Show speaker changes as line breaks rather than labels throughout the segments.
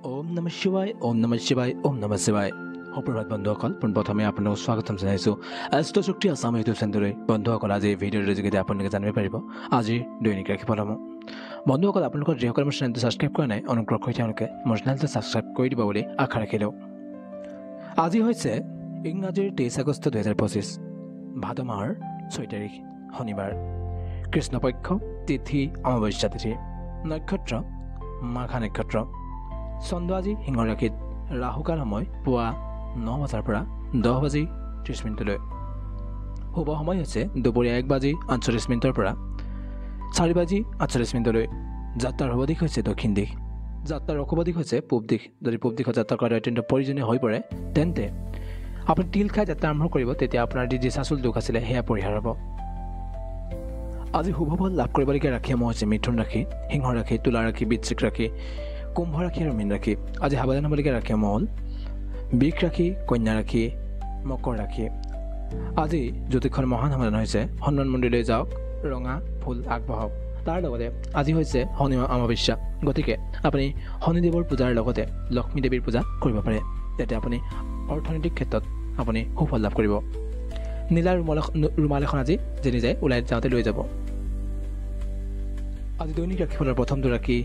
ओम नमः शिवाय ओम नमः शिवाय ओम नमः शिवाय सुप्रभात बंधुসকল পোনপ্ৰথমে আপোনালোকক স্বাগতম জনাইছো এষ্ট্ৰ শক্তি আসাম ইউটিউব চেনেললৈ বন্ধুসকল আজি ভিডিঅ'ৰ যোগেদি আপোনালোকে জানিব পাৰিব আজিৰ দৈনিক ৰাশিফলসমূহ বন্ধুসকল আপোনালোকৰ যিসকলে মোৰ চেনেলটো ছাবস্ক্ৰাইব কৰা নাই অনুগ্ৰহ কৰি তেওঁলোকে মোৰ চেনেলটো ছাবস্ক্ৰাইব কৰি দিব বুলি আশা ৰাখিলোঁ আজি হৈছে ইংৰাজীৰ 23 আগষ্ট 2025 ভাদ মাহৰ 6 তাৰিখ শনিবাৰ কৃষ্ণপক্ষ তিথি অমাৱস্যা তিথি নক্ষত্ৰ মাঘা নক্ষত্ৰ চন্দ্ৰ আজি সিংহ ৰাশিত ৰাহুকাল সময় পুৱা 9 বজাৰ পৰা 10 বাজি 30 মিনিটলৈ শুভ সময় হৈছে দুপৰীয়া 1 বাজি 48 মিনিটৰ পৰা 4 বাজি 48 মিনিটলৈ যাত্ৰাৰ শুভ দিশ হৈছে দক্ষিণ দিশ যাত্ৰাৰ অশুভ দিশ হৈছে পূব দিশ যদি পূব দিশত যাত্ৰা কৰা অত্যন্ত প্ৰয়োজনীয় হৈ পৰে তেন্তে আপুনি তিল খাই যাত্ৰা আৰম্ভ কৰিব তেতিয়া আপোনাৰ যি চাচুল দুখ আছিলে সেয়া পৰিহাৰ হ'ব আজি শুভ ফল লাভ কৰিবলগীয়া ৰাশিসমূহ হৈছে মিথুন ৰাশি সিংহ ৰাশি তুলা ৰাশি বৃশ্চিক ৰাশি কুম্ভ ৰাশি আৰু মীন ৰাশি আজি সাৱধান হ'বলগীয়া ৰাশিসমূহ হ'ল বৃষ ৰাশি কন্যা ৰাশি মকৰ ৰাশি আজি জ্যোতিষৰ মহান সমাধান হৈছে হনুমান মন্দিৰলৈ যাওক ৰঙা ফুল আগবঢ়াওক তাৰ লগতে আজি হৈছে শনি অমাৱস্যা গতিকে আপুনি শনিদেৱৰ পূজাৰ লগতে লক্ষ্মী দেৱীৰ পূজা কৰিব পাৰে তেতিয়া আপুনি অৰ্থনৈতিক ক্ষেত্ৰত আপুনি সুফল লাভ কৰিব নীলা ৰুমাল এখন আজি যেনি যায় ওলাই যাওঁতে লৈ যাব আজি দৈনিক ৰাশিফলৰ প্ৰথমটো ৰাশি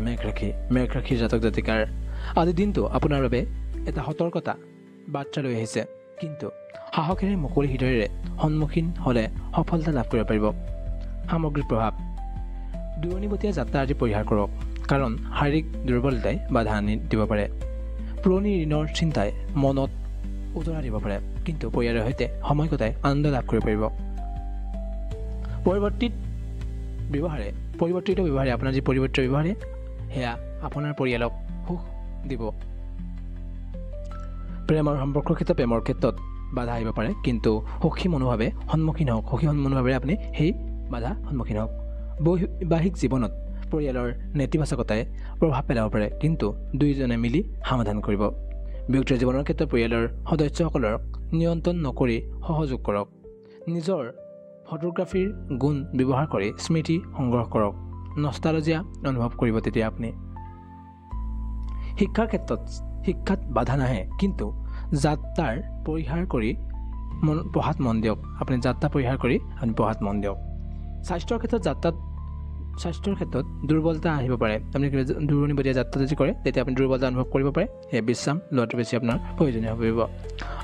মেঘ ৰাশিৰ জাতক জাতিকাৰ আজি দিনটো আপোনাৰ বাবে এটা সতৰ্কতা বাৰ্তা লৈ আহিছে কিন্তু সাহসেৰে মুকলি হৃদয়েৰে সন্মুখীন হ'লে সফলতা লাভ কৰিব পাৰিব সামগ্ৰিক প্ৰভাৱ দূৰণিবতীয়া যাত্ৰা আজি পৰিহাৰ কৰক কাৰণ শাৰীৰিক দুৰ্বলতাই বাধা আনি দিব পাৰে পুৰণি ঋণৰ চিন্তাই মনত উজৰা দিব পাৰে কিন্তু পৰিয়ালৰ সৈতে সময় কটাই আনন্দ লাভ কৰিব পাৰিব পৰিৱৰ্তিত ব্যৱহাৰে আপোনাৰ যি পৰিৱৰ্তিত ব্যৱহাৰে সেয়া আপোনাৰ পৰিয়ালক সুখ দিব প্ৰেমৰ সম্পৰ্কৰ ক্ষেত্ৰত প্ৰেমৰ ক্ষেত্ৰত বাধা আহিব পাৰে কিন্তু সুখী মনোভাৱে সন্মুখীন হওক সুখী মনোভাৱেৰে আপুনি সেই বাধা সন্মুখীন হওক বৈবাহিক জীৱনত পৰিয়ালৰ নেতিবাচকতাই প্ৰভাৱ পেলাব পাৰে কিন্তু দুয়োজনে মিলি সমাধান কৰিব ব্যক্তিৰ জীৱনৰ ক্ষেত্ৰত পৰিয়ালৰ সদস্যসকলক নিয়ন্ত্ৰণ নকৰি সহযোগ কৰক নিজৰ ফটোগ্ৰাফীৰ গুণ ব্যৱহাৰ কৰি স্মৃতি সংগ্ৰহ কৰক নষ্টালজিয়া অনুভৱ কৰিব তেতিয়া আপুনি শিক্ষাত বাধা নাহে কিন্তু যাত্ৰাৰ পৰিহাৰ কৰি পঢ়াত মন দিয়ক আপুনি যাত্ৰা পৰিহাৰ কৰি আপুনি পঢ়াত মন দিয়ক স্বাস্থ্যৰ ক্ষেত্ৰত দুৰ্বলতা আহিব পাৰে আপুনি দূৰণিবতীয়া যাত্ৰা যদি কৰে তেতিয়া আপুনি দুৰ্বলতা অনুভৱ কৰিব পাৰে সেয়ে বিশ্ৰাম লোৱাটো বেছি আপোনাৰ প্ৰয়োজনীয় হৈ পৰিব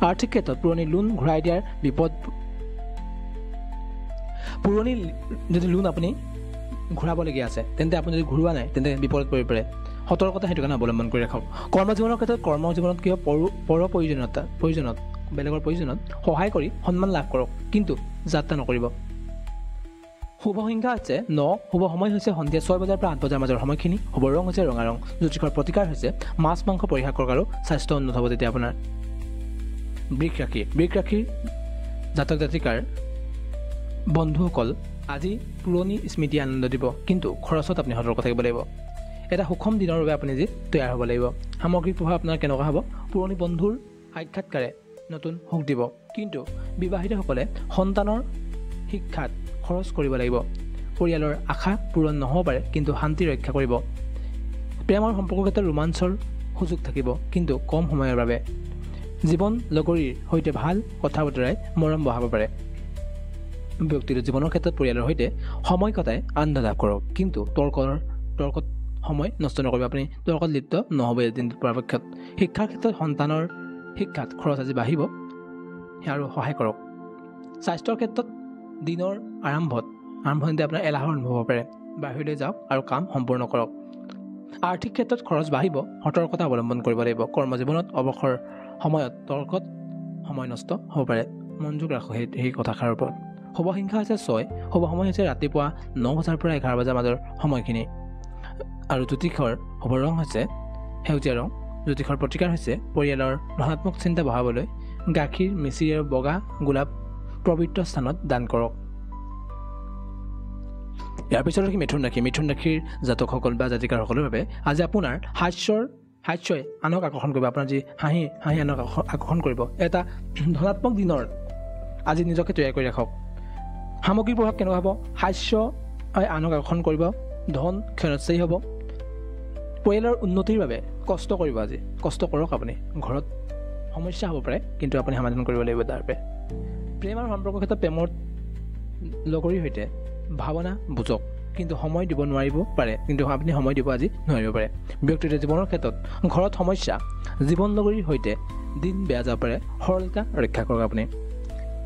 আৰ্থিক ক্ষেত্ৰত পুৰণি লোন ঘূৰাই দিয়াৰ বিপদ পুৰণি যদি লোন আপুনি ঘূৰাবলগীয়া আছে তেন্তে আপুনি যদি ঘূৰোৱা নাই তেন্তে বিপদত পৰিব পাৰে সতৰ্কতা সেইটো কাৰণে অৱলম্বন কৰি ৰাখক কৰ্মজীৱনৰ ক্ষেত্ৰত কৰ্মজীৱনত কি প্ৰয়োজনত বেলেগৰ প্ৰয়োজনত সহায় কৰি সন্মান লাভ কৰক কিন্তু যাত্ৰা নকৰিব শুভ সংখ্যা হৈছে 9 শুভ সময় হৈছে সন্ধিয়া 6 বজাৰ পৰা 8 বজাৰ মাজৰ সময়খিনি শুভ ৰং হৈছে ৰঙা ৰং জ্যোতিষৰ প্ৰতিকাৰ হৈছে মাছ মাংস পৰিহাৰ কৰক আৰু স্বাস্থ্য উন্নত হ'ব তেতিয়া আপোনাৰ বৃষ ৰাশিৰ জাতক জাতিকাৰ বন্ধুসকল আজি পুৰণি স্মৃতি আনন্দ দিব কিন্তু খৰচত আপুনি সতৰ্ক থাকিব লাগিব এটা সুষম দিনৰ বাবে আপুনি যি তৈয়াৰ হ'ব লাগিব সামগ্ৰিক প্ৰভাৱ আপোনাৰ কেনেকুৱা হ'ব পুৰণি বন্ধুৰ সাক্ষাৎকাৰে নতুন সুখ দিব কিন্তু বিবাহিতসকলে সন্তানৰ শিক্ষাত খৰচ কৰিব লাগিব পৰিয়ালৰ আশা পূৰণ নহ'ব পাৰে কিন্তু শান্তি ৰক্ষা কৰিব প্ৰেমৰ সম্পৰ্কৰ ক্ষেত্ৰত ৰোমাঞ্চৰ সুযোগ থাকিব কিন্তু কম সময়ৰ বাবে জীৱন লগৰীৰ সৈতে ভাল কথা বতৰাই মৰম বঢ়াব পাৰে ব্যক্তিগত জীৱনৰ ক্ষেত্ৰত পৰিয়ালৰ সৈতে সময় কটাই আনন্দ লাভ কৰক কিন্তু তৰ্কত সময় নষ্ট নকৰিব আপুনি তৰ্কত লিপ্ত নহ'ব দিনটোৰ পৰাপক্ষত শিক্ষাৰ ক্ষেত্ৰত সন্তানৰ শিক্ষাত খৰচ আজি বাঢ়িব আৰু সহায় কৰক স্বাস্থ্যৰ ক্ষেত্ৰত দিনৰ আৰম্ভণিতে আপোনাৰ এলাহৰ অনুভৱ হ'ব পাৰে বাহিৰলৈ যাওক আৰু কাম সম্পূৰ্ণ কৰক আৰ্থিক ক্ষেত্ৰত খৰচ বাঢ়িব সতৰ্কতা অৱলম্বন কৰিব লাগিব কৰ্মজীৱনত অৱসৰ সময়ত তৰ্কত সময় নষ্ট হ'ব পাৰে মনোযোগ ৰাখক সেই কথাষাৰৰ ওপৰত শুভ সংখ্যা হৈছে 6 শুভ সময় হৈছে ৰাতিপুৱা 9 বজাৰ পৰা 11 বজাৰ মাজৰ সময়খিনি আৰু জ্যোতিষৰ শুভ ৰং হৈছে সেউজীয়া ৰং জ্যোতিষৰ প্ৰতিকাৰ হৈছে পৰিয়ালৰ ধনাত্মক চিন্তা বঢ়াবলৈ গাখীৰ মিচিৰি আৰু বগা গোলাপ পবিত্ৰ স্থানত দান কৰক ইয়াৰ পিছত মিথুন ৰাশিৰ জাতকসকল বা জাতিকাৰসকলৰ বাবে আজি আপোনাৰ হাস্যই আনক আকৰ্ষণ কৰিব আপোনাৰ যি হাঁহি আনক আকৰ্ষণ কৰিব এটা ধনাত্মক দিনৰ আজি নিজকে তৈয়াৰ কৰি ৰাখক সামগ্ৰিক প্ৰভাৱ কেনেকুৱা হ'ব হাস্য আনক আকৰ্ষণ কৰিব ধন ক্ষণস্থায়ী হ'ব পৰিয়ালৰ উন্নতিৰ বাবে কষ্ট কৰিব আজি কষ্ট কৰক আপুনি ঘৰত সমস্যা হ'ব পাৰে কিন্তু আপুনি সমাধান কৰিব লাগিব তাৰ বাবে প্ৰেম আৰু সম্পৰ্কৰ ক্ষেত্ৰত প্ৰেমৰ লগৰীৰ সৈতে ভাৱনা বুজক কিন্তু সময় দিব নোৱাৰিব পাৰে কিন্তু আপুনি সময় দিব আজি নোৱাৰিব পাৰে ব্যক্তিগত জীৱনৰ ক্ষেত্ৰত ঘৰত সমস্যা জীৱন লগৰীৰ সৈতে দিন বেয়া যাব পাৰে সৰলতা ৰক্ষা কৰক আপুনি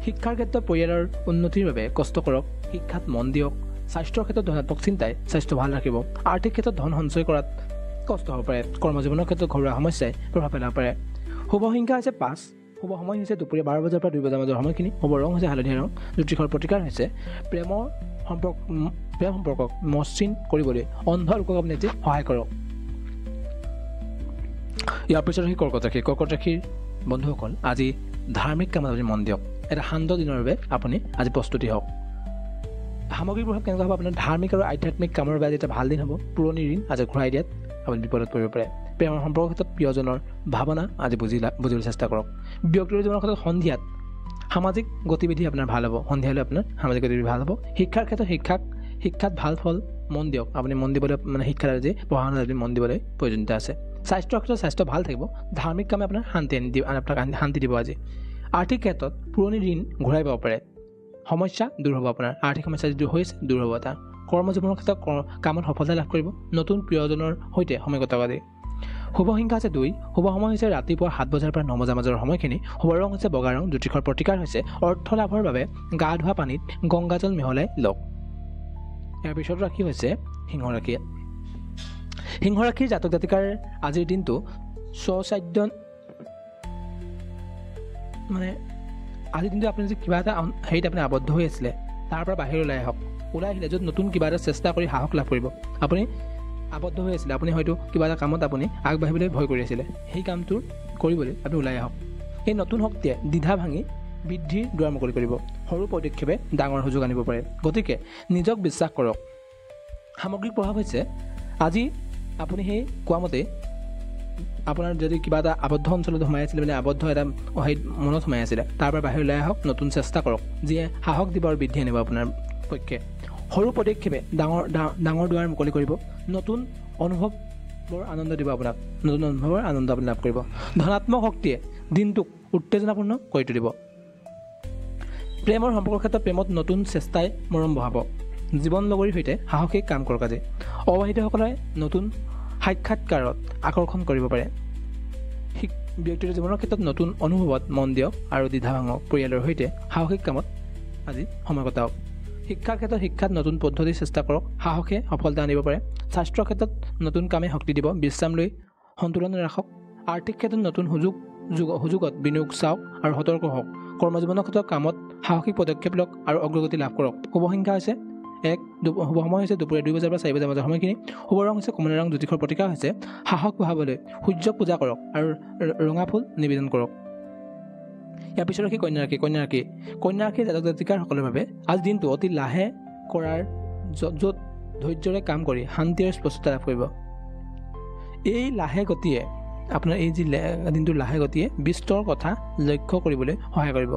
শিক্ষাৰ ক্ষেত্ৰত পৰিয়ালৰ উন্নতিৰ বাবে কষ্ট কৰক শিক্ষাত মন দিয়ক স্বাস্থ্যৰ ক্ষেত্ৰত ধনাত্মক চিন্তাই স্বাস্থ্য ভাল ৰাখিব আৰ্থিক ক্ষেত্ৰত ধন সঞ্চয় কৰাত কষ্ট হ'ব পাৰে কৰ্মজীৱনৰ ক্ষেত্ৰত ঘৰুৱা সমস্যাই প্ৰভাৱ পেলাব পাৰে শুভ সংখ্যা হৈছে 5 শুভ সময় হৈছে দুপৰীয়া 12 বজাৰ পৰা 2 বজাৰ মাজৰ সময়খিনি শুভ ৰং হৈছে হালধীয়া ৰং জ্যোতিষৰ প্ৰতিকাৰ হৈছে প্ৰেম সম্পৰ্কক মসৃণ কৰিবলৈ অন্ধ লোকক আপুনি আজি সহায় কৰক ইয়াৰ পিছত কৰ্কট ৰাশিৰ বন্ধুসকল আজি ধাৰ্মিক কামত আপুনি মন দিয়ক এটা শান্ত দিনৰ বাবে আপুনি আজি প্ৰস্তুতি হওক সামগ্ৰিক প্ৰভাৱ কেনেকুৱা হ'ব আপোনাৰ ধাৰ্মিক আৰু আধ্যাত্মিক কামৰ বাবে আজি এটা ভাল দিন হ'ব পুৰণি ঋণ আজি ঘূৰাই দিয়াত আপুনি বিপদত পৰিব পাৰে প্ৰেমৰ সম্পৰ্কৰ ক্ষেত্ৰত প্ৰিয়জনৰ ভাৱনা আজি বুজিবলৈ চেষ্টা কৰক ব্যক্তিগত জীৱনৰ ক্ষেত্ৰত সন্ধিয়াত সামাজিক গতিবিধি আপোনাৰ ভাল হ'ব সন্ধিয়ালৈ আপোনাৰ সামাজিক গতিবিধি ভাল হ'ব শিক্ষাৰ ক্ষেত্ৰত শিক্ষাত ভাল ফল মন দিয়ক আপুনি মন দিবলৈ শিক্ষাত আজি পঢ়া শুনাত আজি মন দিবলৈ প্ৰয়োজনীয়তা আছে স্বাস্থ্যৰ ক্ষেত্ৰত স্বাস্থ্য ভাল থাকিব ধাৰ্মিক কামে আপোনাৰ আপোনাক শান্তি দিব আজি আৰ্থিক ক্ষেত্ৰত পুৰণি ঋণ ঘূৰাই পাব পাৰে সমস্যা দূৰ হ'ব আপোনাৰ আৰ্থিক সমস্যা যি দূৰ হৈছে দূৰ হ'ব এটা কৰ্মজীৱনৰ ক্ষেত্ৰত কামত সফলতা লাভ কৰিব নতুন প্ৰিয়জনৰ সৈতে সময় কটাব আজি শুভ সংখ্যা হৈছে 2 শুভ সময় হৈছে ৰাতিপুৱা 7 বজাৰ পৰা 9 বজাৰ মাজৰ সময়খিনি শুভ ৰং হৈছে বগা ৰং জ্যোতিষৰ প্ৰতিকাৰ হৈছে অৰ্থ লাভৰ বাবে গা ধোৱা পানীত গংগাজল মিহলাই লওক ইয়াৰ পিছত ৰাশি হৈছে সিংহ ৰাশিৰ জাতক জাতিকাৰ আজিৰ দিনটো স্বচাদ্য আজিৰ দিনটো আপুনি যদি কিবা এটা হেৰিত আপুনি আবদ্ধ হৈ আছিলে তাৰ পৰা বাহিৰ ওলাই আহিলে য'ত নতুন কিবা এটা চেষ্টা কৰি সাহস লাভ কৰিব আপুনি আবদ্ধ হৈ আছিলে আপুনি হয়তো কিবা এটা কামত আপুনি আগবাঢ়িবলৈ ভয় কৰি আছিলে সেই কামটো কৰিবলৈ আপুনি ওলাই আহক এই নতুন শক্তিয়ে দ্বিধা ভাঙি বৃদ্ধিৰ দুৱাৰ মুকলি কৰিব সৰু পদক্ষেপে ডাঙৰ সুযোগ আনিব পাৰে গতিকে নিজক বিশ্বাস কৰক সামগ্ৰিক প্ৰভাৱ হৈছে আজি আপুনি সেই কোৱামতে আপোনাৰ যদি কিবা এটা আবদ্ধ অঞ্চলত সোমাই আছিলে আবদ্ধ এটা মনত সোমাই আছিলে তাৰ পৰা বাহিৰ ওলাই আহক নতুন চেষ্টা কৰক যিয়ে সাহস দিব আৰু বৃদ্ধি আনিব আপোনাৰ পক্ষে সৰু পদক্ষেপে ডাঙৰ দুৱাৰ মুকলি কৰিব নতুন অনুভৱৰ আনন্দ দিব আপোনাক নতুন অনুভৱৰ আনন্দ আপুনি লাভ কৰিব ধনাত্মক শক্তিয়ে দিনটোক উত্তেজনাপূৰ্ণ কৰি তুলিব প্ৰেমৰ সম্পৰ্কৰ ক্ষেত্ৰত প্ৰেমত নতুন চেষ্টাই মৰম বঢ়াব জীৱন লগৰীৰ সৈতে সাহসিক কাম কৰক আজি অবিবাহিতসকলে নতুন সাক্ষাৎকাৰত আকৰ্ষণ কৰিব পাৰে ব্যক্তিগত জীৱনৰ ক্ষেত্ৰত নতুন অনুভৱত মন দিয়ক আৰু দ্বিধা ভাঙক পৰিয়ালৰ সৈতে সাহসিক কামত আজি সময় কটাওক শিক্ষাৰ ক্ষেত্ৰত শিক্ষাত নতুন পদ্ধতি চেষ্টা কৰক সাহসে সফলতা আনিব পাৰে স্বাস্থ্যৰ ক্ষেত্ৰত নতুন কামে শক্তি দিব বিশ্ৰাম লৈ সন্তুলন ৰাখক আৰ্থিক ক্ষেত্ৰত নতুন সুযোগত বিনিয়োগ চাওক আৰু সতৰ্ক হওক কৰ্মজীৱনৰ ক্ষেত্ৰত কামত সাহসিক পদক্ষেপ লওক আৰু অগ্ৰগতি লাভ কৰক শুভ সংখ্যা হৈছে 1 শুভ সময় হৈছে দুপৰীয়া 2 বজাৰ পৰা 4 বজাৰ মাজৰ সময়খিনি শুভ ৰং হৈছে কমলা ৰং জ্যোতিষৰ প্ৰতিকাৰ হৈছে সাহস বঢ়াবলৈ সূৰ্যক পূজা কৰক আৰু ৰঙা ফুল নিবেদন কৰক ইয়াৰ পিছত ৰাশি কন্যা ৰাশি জাতক জাতিকাৰসকলৰ বাবে আজি দিনটো অতি লাহে কৰাৰ য'ত ধৈৰ্যৰে কাম কৰি শান্তি আৰু স্পষ্টতা লাভ কৰিব এই লাহে গতিয়ে আপোনাৰ এই যি দিনটোৰ লাহে গতিয়ে বিস্তৰ কথা লক্ষ্য কৰিবলৈ সহায় কৰিব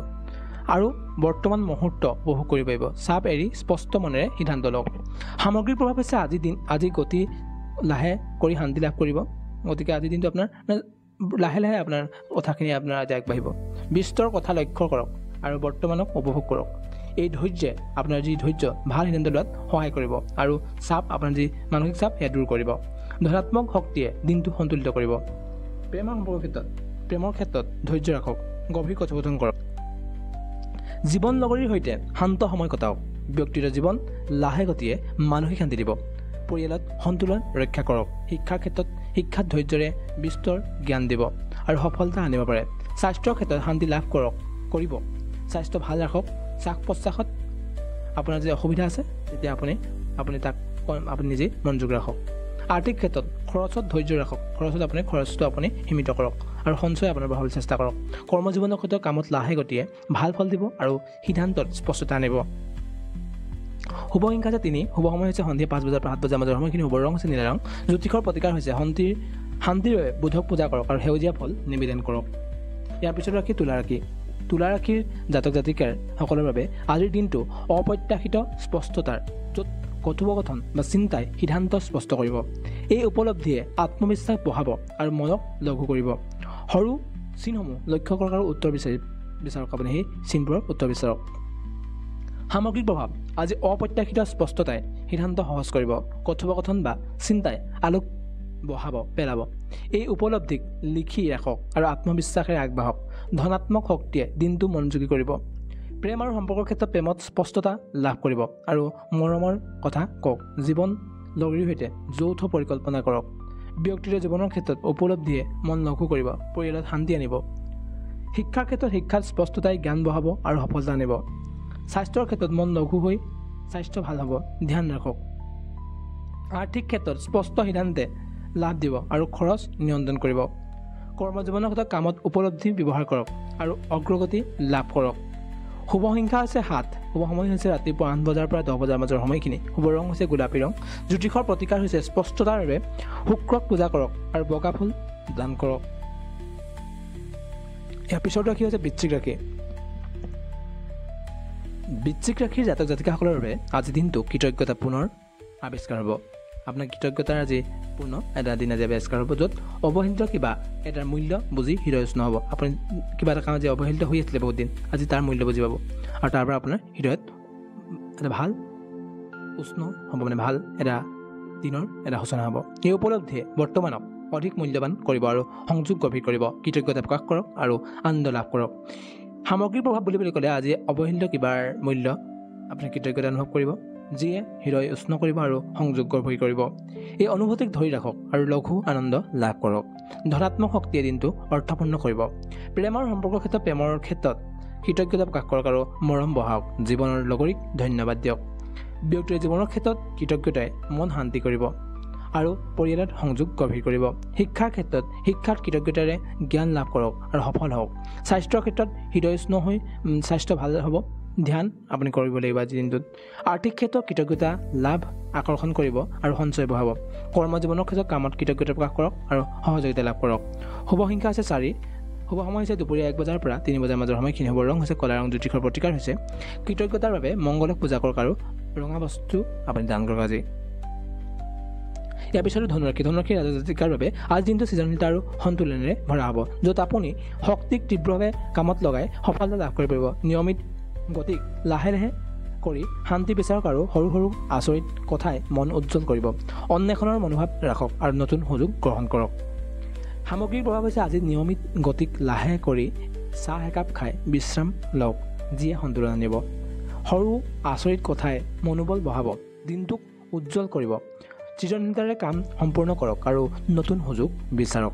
আৰু বৰ্তমান মুহূৰ্ত উপভোগ কৰিব পাৰিব চাপ এৰি স্পষ্ট মনেৰে সিদ্ধান্ত লওক সামগ্ৰিক প্ৰভাৱ হৈছে আজি গতি লাহে কৰি শান্তি লাভ কৰিব গতিকে আজিৰ দিনটো আপোনাৰ লাহে লাহে আপোনাৰ কথাখিনি আপোনাৰ আজি আগবাঢ়িব বিস্তৰ কথা লক্ষ্য কৰক আৰু বৰ্তমানক উপভোগ কৰক এই ধৈৰ্যে আপোনাৰ যি ধৈৰ্য ভাল সিদ্ধান্ত লোৱাত সহায় কৰিব আৰু চাপ আপোনাৰ যি মানসিক চাপ সেয়া দূৰ কৰিব ধনাত্মক শক্তিয়ে দিনটো সন্তুলিত কৰিব প্ৰেমৰ ক্ষেত্ৰত ধৈৰ্য ৰাখক গভীৰ কথোপকথন কৰক জীৱন লগৰীৰ সৈতে শান্ত সময় কটাওক ব্যক্তিগত জীৱন লাহে গতিয়ে মানসিক শান্তি দিব পৰিয়ালত সন্তুলন ৰক্ষা কৰক শিক্ষাত ধৈৰ্যৰে বিস্তৰ জ্ঞান দিব আৰু সফলতা আনিব পাৰে স্বাস্থ্যৰ ক্ষেত্ৰত শান্তি লাভ কৰিব স্বাস্থ্য ভাল ৰাখক শ্বাস প্ৰশ্বাসত আপোনাৰ যদি অসুবিধা আছে তেতিয়া আপুনি তাক আপুনি নিজেই মনোযোগ ৰাখক আৰ্থিক ক্ষেত্ৰত খৰচত ধৈৰ্য ৰাখক খৰচটো আপুনি সীমিত কৰক আৰু সঞ্চয় আপোনাৰ বঢ়াবলৈ চেষ্টা কৰক কৰ্মজীৱনৰ ক্ষেত্ৰত কামত লাহে গতিয়ে ভাল ফল দিব আৰু সিদ্ধান্তত স্পষ্টতা আনিব শুভ সংখ্যা হৈছে 3 শুভ সময় হৈছে সন্ধিয়া 5 বজাৰ পৰা 7 বজাৰ মাজৰ সময়খিনি শুভ ৰং হৈছে নীলা ৰং জ্যোতিষৰ প্ৰতিকাৰ হৈছে শান্তিৰ বাবে বুধক পূজা কৰক আৰু সেউজীয়া ফল নিবেদন কৰক ইয়াৰ পিছত ৰাশি তুলা ৰাশিৰ জাতক জাতিকাৰ সকলৰ বাবে আজিৰ দিনটো অপ্ৰত্যাশিত স্পষ্টতাৰ য'ত কথোপকথন বা চিন্তাই সিদ্ধান্ত স্পষ্ট কৰিব। এই উপলব্ধিয়ে আত্মবিশ্বাস বঢ়াব আৰু মনক লঘু কৰিব। সৰু চিনসমূহ লক্ষ্য কৰক আৰু উত্তৰ বিচাৰক। আপুনি সেই চিনবোৰৰ উত্তৰ বিচাৰক। সামগ্ৰিক প্ৰভাৱ: আজি অপ্ৰত্যাশিত স্পষ্টতাই সিদ্ধান্ত সহজ কৰিব। কথোপকথন বা চিন্তাই আলোক পেলাব। এই উপলব্ধিক লিখি ৰাখক আৰু আত্মবিশ্বাসেৰে আগবাঢ়ক। ধনাত্মক শক্তিয়ে দিনটো মনোযোগী কৰিব। প্ৰেম আৰু সম্পৰ্কৰ ক্ষেত্ৰত প্ৰেমত স্পষ্টতা লাভ কৰিব আৰু মৰমৰ কথা কওক। জীৱন লগৰীৰ সৈতে যৌথ পৰিকল্পনা কৰক। ব্যক্তিগত জীৱনৰ ক্ষেত্ৰত উপলব্ধিয়ে মন লঘু কৰিব, পৰিয়ালত শান্তি আনিব। শিক্ষাৰ ক্ষেত্ৰত শিক্ষাত স্পষ্টতাই জ্ঞান বঢ়াব আৰু সফলতা আনিব। স্বাস্থ্যৰ ক্ষেত্ৰত মন লঘু হৈ স্বাস্থ্য ভাল হ'ব, ধ্যান ৰাখক। আৰ্থিক ক্ষেত্ৰত স্পষ্ট সিদ্ধান্তে লাভ দিব আৰু খৰচ নিয়ন্ত্ৰণ কৰিব। কৰ্মজীৱনৰ ক্ষেত্ৰত কামত উপলব্ধি ব্যৱহাৰ কৰক আৰু অগ্ৰগতি লাভ কৰক। শুভ সংখ্যা হৈছে 7। শুভ সময় হৈছে ৰাতিপুৱা 8 বজাৰ পৰা 10 বজাৰ মাজৰ সময়খিনি। শুভ ৰং হৈছে গোলাপী ৰং। জ্যোতিষৰ প্ৰতিকাৰ হৈছে স্পষ্টতাৰ বাবে শুক্ৰক পূজা কৰক আৰু বগা ফুল দান কৰক। ইয়াৰ পিছৰ ৰাশি হৈছে বৃশ্চিক ৰাশি। বৃশ্চিক ৰাশিৰ জাতক জাতিকাসকলৰ বাবে আজি দিনটো কৃতজ্ঞতা পুনৰ আৱিষ্কাৰ হ'ব। আপোনাৰ কৃতজ্ঞতাৰ আজি পূৰ্ণ এটা দিন আজি আৱিষ্কাৰ হ'ব, য'ত অৱহেলিত কিবা এটাৰ মূল্য বুজি হৃদয়স্ন হ'ব। আপুনি কিবা এটা কাম আজি অৱহেলিত হৈ আছিলে বহুত দিন, আজি তাৰ মূল্য বুজি পাব আৰু তাৰ পৰা আপোনাৰ হৃদয়ত এটা ভাল উষ্ণ হ'ব, মানে ভাল এটা দিনৰ এটা সূচনা হ'ব। এই উপলব্ধিয়ে বৰ্তমানক অধিক মূল্যৱান কৰিব আৰু সংযোগ গভীৰ কৰিব। কৃতজ্ঞতা প্ৰকাশ কৰক আৰু আনন্দ লাভ কৰক। সামগ্ৰিক প্ৰভাৱ বুলি ক'লে আজি অৱহেলিত কিবাৰ মূল্য আপুনি কৃতজ্ঞতা অনুভৱ কৰিব, যিয়ে হৃদয় উষ্ণ কৰিব আৰু সংযোগ গভীৰ কৰিব। এই অনুভূতিক ধৰি ৰাখক আৰু লঘু আনন্দ লাভ কৰক। ধনাত্মক শক্তিয়ে দিনটো অৰ্থপূৰ্ণ কৰিব। প্ৰেমৰ সম্পৰ্কৰ ক্ষেত্ৰত প্ৰেমৰ ক্ষেত্ৰত কৃতজ্ঞতা প্ৰকাশ কৰক আৰু মৰম বঢ়াওক। জীৱনৰ লগৰীক ধন্যবাদ দিয়ক। ব্যক্তিৰ জীৱনৰ ক্ষেত্ৰত কৃতজ্ঞতাই মন শান্তি কৰিব আৰু পৰিয়ালত সংযোগ গভীৰ কৰিব। শিক্ষাৰ ক্ষেত্ৰত শিক্ষাত কৃতজ্ঞতাৰে জ্ঞান লাভ কৰক আৰু সফল হওক। স্বাস্থ্যৰ ক্ষেত্ৰত হৃদয়স্ন হৈ স্বাস্থ্য ভাল হ'ব, ধ্যান আপুনি কৰিব লাগিব আজি দিনটোত। আৰ্থিক ক্ষেত্ৰত কৃতজ্ঞতা লাভ আকৰ্ষণ কৰিব আৰু সঞ্চয় বঢ়াব। কৰ্মজীৱনৰ ক্ষেত্ৰত কামত কৃতজ্ঞতা প্ৰকাশ কৰক আৰু সহযোগিতা লাভ কৰক। শুভ সংখ্যা হৈছে 4। শুভ সময় হৈছে দুপৰীয়া 1 বজাৰ পৰা 3 বজাৰ মাজৰ সময়খিনি। শুভ ৰং হৈছে কলা ৰং। জ্যোতিষৰ প্ৰতিকাৰ হৈছে কৃতজ্ঞতাৰ বাবে মংগলক পূজা কৰক আৰু ৰঙা বস্তু আপুনি দান কৰক আজি। ইয়াৰ পিছতো ধনুৰাশি। ধনুৰাশিৰ জাতক জাতিকাৰ বাবে আজি দিনটো সৃজনশীলতা আৰু সন্তুলনেৰে ভৰা হ'ব, য'ত আপুনি শক্তিক তীব্ৰভাৱে কামত লগাই সফলতা লাভ কৰিব পাৰিব। নিয়মিত গতিক লাহে লাহে কৰি শান্তি বিচাৰক আৰু সৰু সৰু আচৰিত কথাই মন উজ্জ্বল কৰিব। অন্বেষণৰ মনোভাৱ ৰাখক আৰু নতুন সুযোগ গ্ৰহণ কৰক। সামগ্ৰিক প্ৰভাৱ হৈছে আজি নিয়মিত গতিক লাহে কৰি চাহ একাপ খাই বিশ্ৰাম লওক, যিয়ে সন্তুলন আনিব। সৰু আচৰিত কথাই মনোবল বঢ়াব, দিনটোক উজ্জ্বল কৰিব। সৃজনশীলতাৰে কাম সম্পূৰ্ণ কৰক আৰু নতুন সুযোগ বিচাৰক।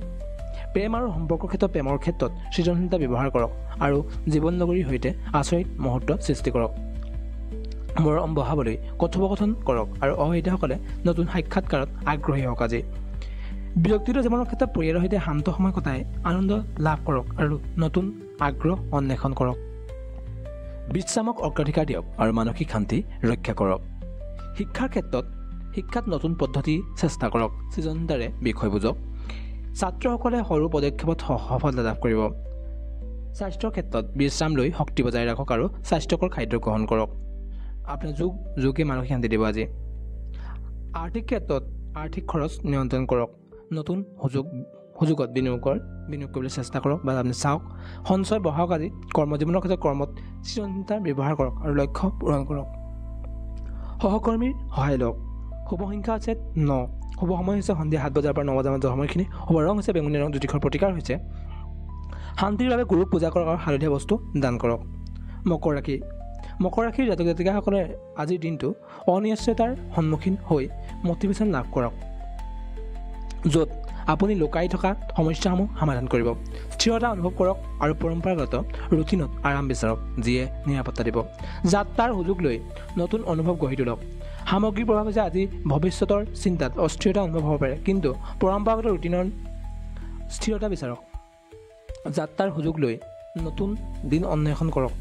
প্ৰেম আৰু সম্পৰ্কৰ ক্ষেত্ৰত প্ৰেমৰ ক্ষেত্ৰত সৃজনশীলতা ব্যৱহাৰ কৰক আৰু জীৱন লগৰীৰ সৈতে আচৰিত মুহূৰ্ত সৃষ্টি কৰক। মৰম বঢ়াবলৈ কথোপকথন কৰক আৰু অবিবাহিতসকলে নতুন সাক্ষাৎকাৰত আগ্ৰহী হওক আজি। ব্যক্তিগত জীৱনৰ ক্ষেত্ৰত পৰিয়ালৰ সৈতে শান্ত সময় কটাই আনন্দ লাভ কৰক আৰু নতুন আগ্ৰহ অন্বেষণ কৰক। বিশ্ৰামক অগ্ৰাধিকাৰ দিয়ক আৰু মানসিক শান্তি ৰক্ষা কৰক। শিক্ষাৰ ক্ষেত্ৰত শিক্ষাত নতুন পদ্ধতি চেষ্টা কৰক, সৃজনশীলতাৰে বিষয় বুজক। ছাত্ৰসকলে সৰু পদক্ষেপত সফলতা লাভ কৰিব। স্বাস্থ্যৰ ক্ষেত্ৰত বিশ্ৰাম লৈ শক্তি বজাই ৰাখক আৰু স্বাস্থ্যকৰ খাদ্য গ্ৰহণ কৰক। আপোনাৰ যোগে মানসিক শান্তি দিব আজি। আৰ্থিক ক্ষেত্ৰত আৰ্থিক খৰচ নিয়ন্ত্ৰণ কৰক। নতুন সুযোগত বিনিয়োগ কৰিবলৈ চেষ্টা কৰক বা আপুনি চাওক। সঞ্চয় বঢ়াওক আজি। কৰ্মজীৱনৰ ক্ষেত্ৰত কৰ্মত সৃজনশীলতাৰ ব্যৱহাৰ কৰক আৰু লক্ষ্য পূৰণ কৰক। সহকৰ্মীৰ সহায় লওক। শুভ সংখ্যা হৈছে 9। শুভ সময় হৈছে সন্ধিয়া 7 বজাৰ পৰা 9 বজাৰ মাজৰ সময়খিনি। শুভ ৰং হৈছে বেঙুনীয়া ৰং। জ্যোতিষৰ প্ৰতিকাৰ হৈছে শান্তিৰ বাবে গুৰুক পূজা কৰক আৰু হালধীয়া বস্তু দান কৰক। মকৰ ৰাশি। মকৰ ৰাশিৰ জাতক জাতিকাসকলে আজিৰ দিনটো অনিশ্চয়তাৰ সন্মুখীন হৈ মটিভেশ্যন লাভ কৰক, য'ত আপুনি লুকাই থকা সমস্যাসমূহ সমাধান কৰিব। স্থিৰতা অনুভৱ কৰক আৰু পৰম্পৰাগত ৰুটিনত আৰাম বিচাৰক, যিয়ে নিৰাপত্তা দিব। যাত্ৰাৰ সুযোগ লৈ নতুন অনুভৱ গঢ়ি তোলক। সামগ্ৰিক প্ৰভাৱ হৈছে আজি ভৱিষ্যতৰ চিন্তাত অস্থিৰতা অনুভৱ হ'ব পাৰে, কিন্তু পৰম্পৰাগত ৰুটিনৰ স্থিৰতা বিচাৰক। যাত্ৰাৰ সুযোগ লৈ নতুন দিন অন্বেষণ কৰক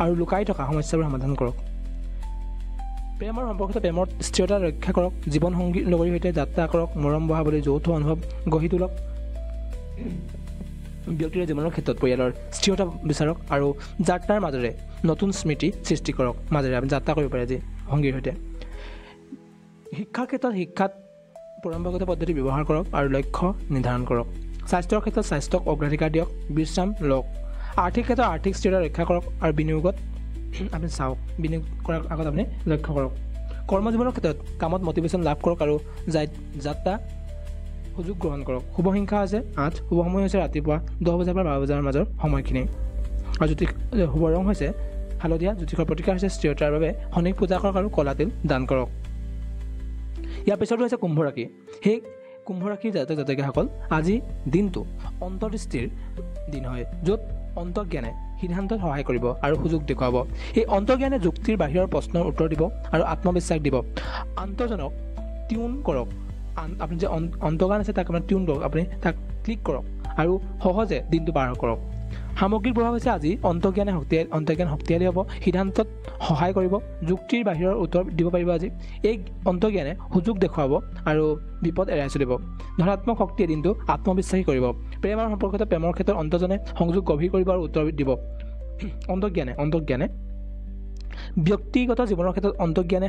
আৰু লুকাই থকা সমস্যাবোৰ সমাধান কৰক। প্ৰেমৰ সম্পৰ্কিত প্ৰেমৰ স্থিৰতা ৰক্ষা কৰক। জীৱন সংগী লগৰীৰ সৈতে যাত্ৰা কৰক। মৰম বঢ়াবলৈ যৌথ অনুভৱ গঢ়ি তোলক। ব্যক্তিগত জীৱনৰ ক্ষেত্ৰত পৰিয়ালৰ স্থিৰতা বিচাৰক আৰু যাত্ৰাৰ মাজেৰে নতুন স্মৃতি সৃষ্টি কৰক। মাজেৰে আপুনি যাত্ৰা কৰিব পাৰে আজি সংগীৰ সৈতে। শিক্ষাৰ ক্ষেত্ৰত শিক্ষাত পৰম্পৰাগত পদ্ধতি ব্যৱহাৰ কৰক আৰু লক্ষ্য নিৰ্ধাৰণ কৰক। স্বাস্থ্যৰ ক্ষেত্ৰত স্বাস্থ্যক অগ্ৰাধিকাৰ দিয়ক, বিশ্ৰাম লওক। আৰ্থিক ক্ষেত্ৰত আৰ্থিক স্থিৰতা ৰক্ষা কৰক আৰু বিনিয়োগত আপুনি চাওক, বিনিয়োগ কৰাৰ আগত আপুনি লক্ষ্য কৰক। কৰ্মজীৱনৰ ক্ষেত্ৰত কামত মটিভেশ্যন লাভ কৰক আৰু যাত্ৰা সুযোগ গ্ৰহণ কৰক। শুভ সংখ্যা হৈছে 8, শুভ সময় হৈছে ৰাতিপুৱা 10 বজাৰ পৰা 12 বজাৰ মাজৰ সময়খিনি। আৰু শুভ ৰং হৈছে হালধীয়া। জ্যোতিষৰ প্ৰতিকাৰ হৈছে স্থিৰতাৰ বাবে শনিক পূজা কৰক আৰু কলা তিল দান কৰক। ইয়াৰ পিছতো হৈছে কুম্ভ ৰাশি। সেই কুম্ভ ৰাশিৰ জাতক জাতিকাসকল আজি দিনটো অন্তৰ্দৃষ্টিৰ দিন হয়, য'ত অন্তৰ্জ্ঞানে সিদ্ধান্তত সহায় কৰিব আৰু সুযোগ দেখুৱাব। এই অন্তৰ্জ্ঞানে যুক্তিৰ বাহিৰৰ প্ৰশ্নৰ উত্তৰ দিব আৰু আত্মবিশ্বাস দিব। আন্তঃজনক টিউন কৰক। আপুনি যে অন্তৰ্জ্ঞান আছে তাক আপোনাৰ টিউন কৰক, আপুনি তাক ক্লিক কৰক আৰু সহজে দিনটো পাৰ কৰক। সামগ্ৰিক প্ৰভাৱ হৈছে আজি অন্তৰ্জ্ঞান শক্তিশালী হ'ব, সিদ্ধান্তত সহায় কৰিব, যুক্তিৰ বাহিৰৰ উত্তৰ দিব পাৰিব। আজি এই অন্তৰ্জ্ঞানে সুযোগ দেখুৱাব আৰু বিপদ এৰাই চলিব। ধনাত্মক শক্তিয়ে দিনটো আত্মবিশ্বাসী কৰিব। প্ৰেম আৰু সম্পৰ্কত প্ৰেমৰ ক্ষেত্ৰত অন্তৰ্জনে সংযোগ গভীৰ কৰিব আৰু উত্তৰ দিব। অন্তৰ্জ্ঞানে ব্যক্তিগত জীৱনৰ ক্ষেত্ৰত অন্তৰ্জ্ঞানে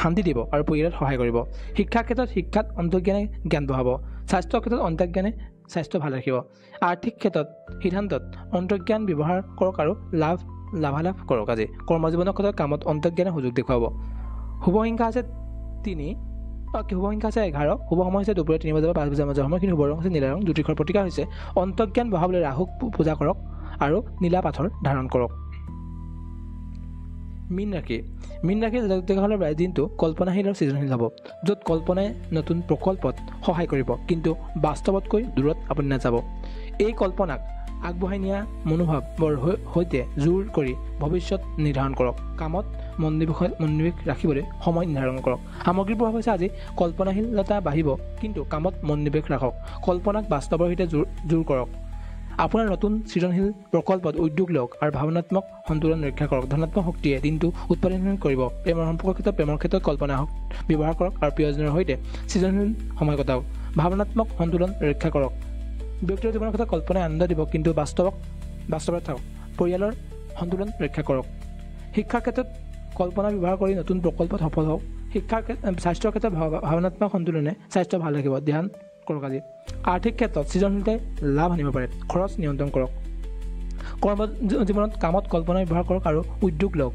শান্তি দিব আৰু পৰিয়ালত সহায় কৰিব। শিক্ষাৰ ক্ষেত্ৰত শিক্ষাত অন্তৰ্জ্ঞানে জ্ঞান বঢ়াব। স্বাস্থ্যৰ ক্ষেত্ৰত অন্তৰ্জ্ঞানে স্বাস্থ্য ভাল ৰাখিব। আৰ্থিক ক্ষেত্ৰত সিদ্ধান্তত অন্তৰ্জ্ঞান ব্যৱহাৰ কৰক আৰু লাভালাভ কৰক। আজি কৰ্মজীৱনৰ ক্ষেত্ৰত কামত অন্তৰ্জ্ঞানে সুযোগ দেখুৱাব। শুভ সংখ্যা আছে 11, শুভ সময় হৈছে দুপৰীয়া 3 বজাৰ পৰা 5 বজাৰ মাজৰ সময়, কিন্তু শুভ ৰং হৈছে নীলা ৰং। জ্যোতিষৰ প্ৰতিকাৰ হৈছে অন্তৰ্জ্ঞান বঢ়াবলৈ ৰাহুক পূজা কৰক আৰু নীলা পাথৰ ধাৰণ কৰক। মীন ৰাশিৰ জাতকসকলৰ দিনটো কল্পনাশীল আৰু সৃজনশীল হ'ব, য'ত কল্পনাই নতুন প্ৰকল্পত সহায় কৰিব, কিন্তু বাস্তৱতকৈ দূৰত আপুনি নাযাব। এই কল্পনাক আগবঢ়াই নিয়া মনোভাৱৰ সৈতে জোৰ কৰি ভৱিষ্যত নিৰ্ধাৰণ কৰক। কামত মনোনিৱেশ ৰাখিবলৈ সময় নিৰ্ধাৰণ কৰক। সামগ্ৰিক প্ৰভাৱ হৈছে আজি কল্পনাশীলতা বাঢ়িব, কিন্তু কামত মনোনিৱেশ ৰাখক। কল্পনাক বাস্তৱৰ সৈতে জোৰ কৰক। আপোনাৰ নতুন সৃজনশীল প্ৰকল্পত উদ্যোগ লওক আৰু ভাৱনাত্মক সন্তুলন ৰক্ষা কৰক। ধনাত্মক শক্তিয়ে দিনটো উৎপাদনশীল কৰিব। প্ৰেমৰ ক্ষেত্ৰত কল্পনা ব্যৱহাৰ কৰক আৰু প্ৰিয়জনৰ সৈতে সৃজনশীল সময় কটাওক। ভাৱনাত্মক সন্তুলন ৰক্ষা কৰক। ব্যক্তিগত জীৱনৰ ক্ষেত্ৰত কল্পনাই আনন্দ দিব, কিন্তু বাস্তৱত থাকক। পৰিয়ালৰ সন্তুলন ৰক্ষা কৰক। শিক্ষাৰ ক্ষেত্ৰত কল্পনা ব্যৱহাৰ কৰি নতুন প্ৰকল্পত সফল হওক। স্বাস্থ্যৰ ক্ষেত্ৰত ভাৱনাত্মক সন্তুলনে স্বাস্থ্য ভাল ৰাখিব। ধ্যান কৰক। আজি আৰ্থিক ক্ষেত্ৰত সৃজনশীলতাই লাভ আনিব পাৰে। খৰচ নিয়ন্ত্ৰণ কৰক। কৰ্ম জীৱনত কামত কল্পনা ব্যৱহাৰ কৰক আৰু উদ্যোগ লওক।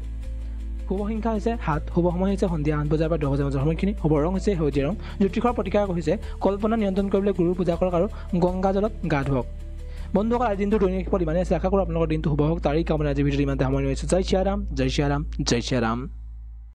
শুভ সংখ্যা হৈছে 7, শুভ সময় হৈছে সন্ধিয়া 8 বজাৰ পৰা 10 বজাৰ মাজৰ সময়খিনি। শুভ ৰং হৈছে সেউজীয়া ৰং। জ্যোতিষৰ প্ৰতিকাৰ হৈছে কল্পনা নিয়ন্ত্ৰণ কৰিবলৈ গুৰুৰ পূজা কৰক আৰু গংগা জলত গা ধুৱক। বন্ধুসকল, আজি দিনটো দৈনিক ইমানেই আছে। আশা কৰোঁ আপোনালোকৰ দিনটো শুভ হওক। তাৰেই কামনা আজি ভিডিঅ'টো ইমানতে সামৰণি মাৰিছোঁ। জয় শ্ৰী ৰাম, জয় শ্ৰী ৰাম, জয় শ্ৰী ৰাম।